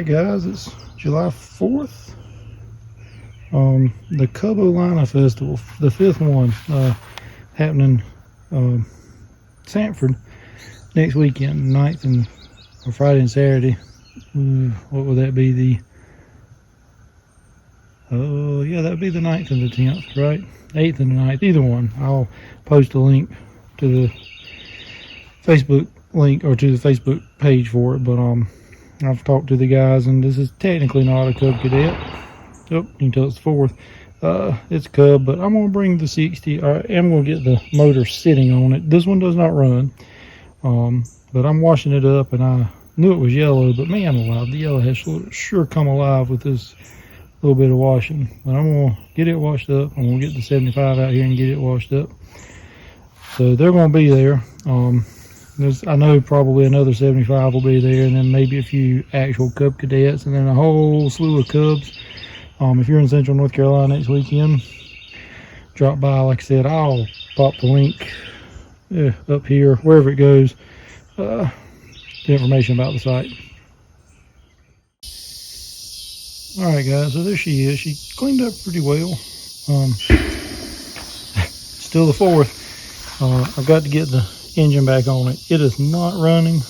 Alright guys, it's July 4th. The Cub-O-Lina Festival, the 5th one, happening Sanford next weekend, 9th and Friday and Saturday. What would that be? Yeah, that would be the 9th and the 10th, right? 8th and the 9th, either one. I'll post a link to the Facebook link or to the Facebook page for it, but I've talked to the guys, and this is technically not a Cub Cadet. Oh, you can tell it's the 4th. It's Cub, but I'm going to bring the 60. I am going to get the motor sitting on it. This one does not run, but I'm washing it up, and I knew it was yellow, but man alive, the yellow has sure come alive with this little bit of washing. But I'm going to get it washed up. I'm going to get the 75 out here and get it washed up. So they're going to be there. I know probably another 75 will be there, and then maybe a few actual Cub Cadets, and then a whole slew of Cubs. If you're in Central North Carolina next weekend, drop by. Like I said, I'll pop the link up here, wherever it goes, the information about the site. Alright guys, so there she is. She cleaned up pretty well. Still the 4th. I've got to get the engine back on it. It is not running.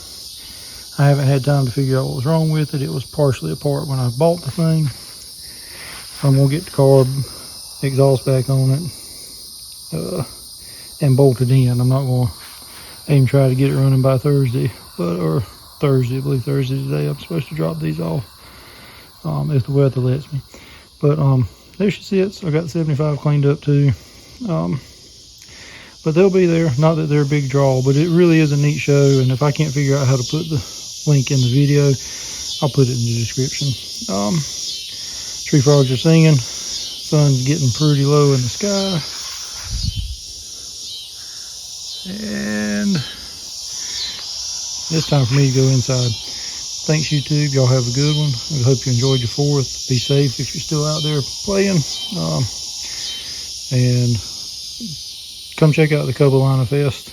I haven't had time to figure out what was wrong with it. It was partially apart when I bought the thing. I'm going to get the carb exhaust back on it and bolt it in. I'm not going to aim try to get it running by Thursday, or Thursday, I believe Thursday today. I'm supposed to drop these off if the weather lets me. But there she sits. I got the 75 cleaned up too. But they'll be there. Not that they're a big draw, but it really is a neat show. And if I can't figure out how to put the link in the video, I'll put it in the description. Tree frogs are singing. Sun's getting pretty low in the sky. And it's time for me to go inside. Thanks YouTube. Y'all have a good one. I hope you enjoyed your 4th. Be safe if you're still out there playing. And come check out the Cub-O-Lina Fest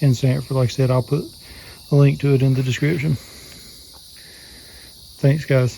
in Sanford. Like I said, I'll put a link to it in the description. Thanks guys.